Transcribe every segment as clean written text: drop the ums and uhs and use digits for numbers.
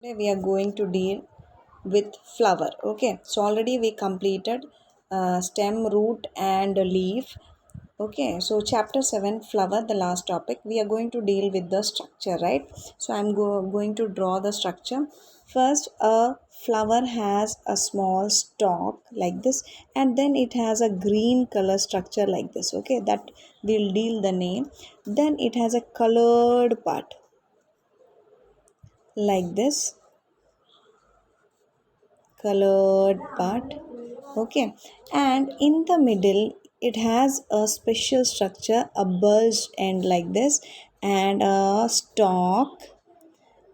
Today we are going to deal with flower. Okay, so already we completed stem, root and leaf. Okay, so chapter 7 flower, the last topic. We are going to deal with the structure, right? So I'm going to draw the structure. First, a flower has a small stalk like this, and then it has a green color structure like this. Okay, that will deal the name. Then it has a colored part like this, colored part. Okay, and in the middle it has a special structure, a bulged end like this, and a stalk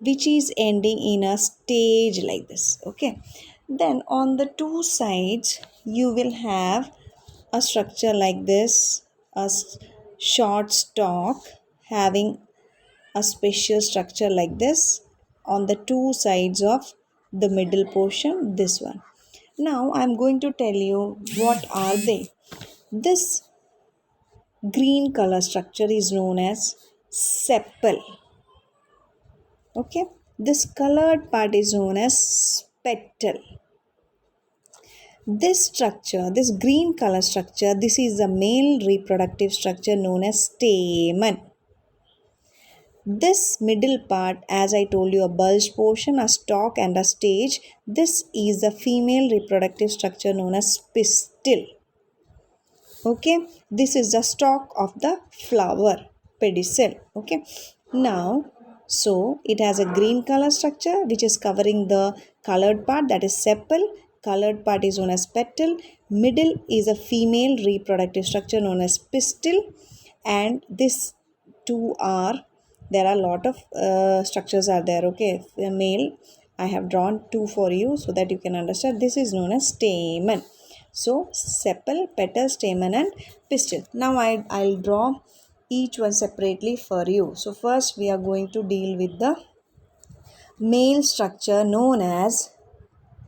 which is ending in a stage like this. Okay, then on the two sides you will have a structure like this, a short stalk having a special structure like this on the two sides of the middle portion, this one. Now I'm going to tell you what are they. This green color structure is known as sepal. Okay, this colored part is known as petal. This structure, this green color structure, this is the male reproductive structure known as stamen. This middle part, as I told you, a bulged portion, a stalk and a stage, this is the female reproductive structure known as pistil. Okay, this is the stalk of the flower, pedicel. Okay, now so it has a green color structure which is covering the colored part, that is sepal. Colored part is known as petal. Middle is a female reproductive structure known as pistil, and this two are, there are a lot of structures are there. Okay, male, I have drawn two for you so that you can understand. This is known as stamen. So sepal, petal, stamen and pistil. Now I'll draw each one separately for you. So first we are going to deal with the male structure known as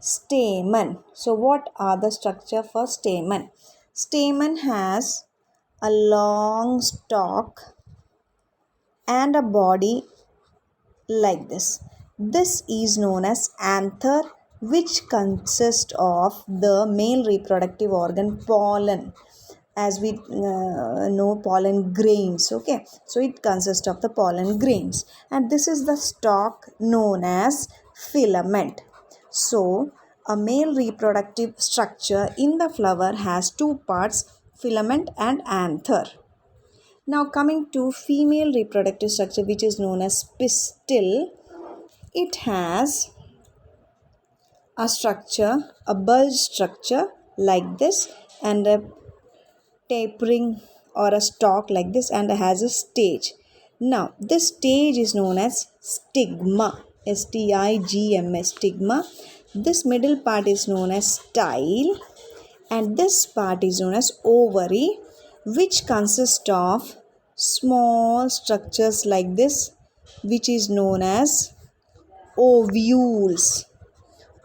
stamen. So what are the structure for stamen? Stamen has a long stalk and a body like this. This is known as anther, which consists of the male reproductive organ pollen. As we know, pollen grains. Okay, so it consists of the pollen grains, and this is the stalk known as filament. So a male reproductive structure in the flower has two parts, filament and anther. Now coming to female reproductive structure, which is known as pistil, it has a structure, a bulge structure like this, and a tapering or a stalk like this, and has a stage. Now this stage is known as stigma, stigma, stigma. This middle part is known as style, and this part is known as ovary, which consists of small structures like this, which is known as ovules.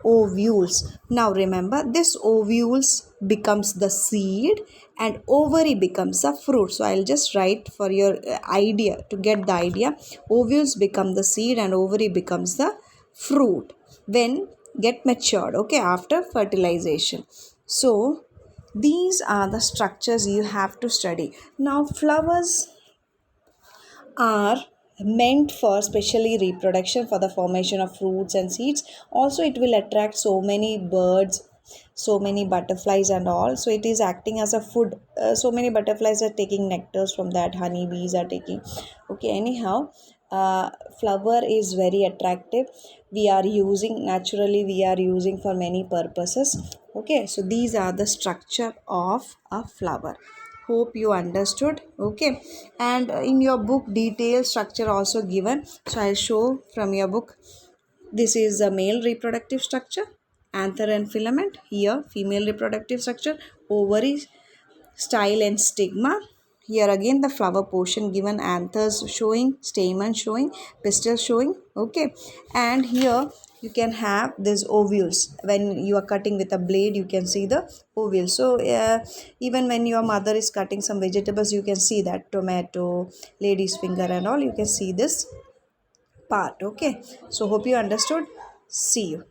Ovules. Now remember, this ovules becomes the seed and ovary becomes the fruit. So I'll just write for your idea, to get the idea. Ovules become the seed and ovary becomes the fruit when get matured, okay, after fertilization. So these are the structures you have to study. Now flowers are meant for specially reproduction, for the formation of fruits and seeds. Also it will attract so many birds, so many butterflies and all. So it is acting as a food. So many butterflies are taking nectars from that, honey bees are taking. Okay, anyhow, flower is very attractive. We are using, naturally we are using for many purposes. Okay, so these are the structure of a flower. Hope you understood. Okay, and in your book detailed structure also given, so I'll show from your book. This is the male reproductive structure, anther and filament. Here female reproductive structure, ovary, style and stigma. Here again the flower portion given, anthers showing, stamen showing, pistil showing. Okay, and here you can have these ovules. When you are cutting with a blade, you can see the ovules. So even when your mother is cutting some vegetables, you can see that tomato, lady's finger and all, you can see this part. Okay, so hope you understood. See you.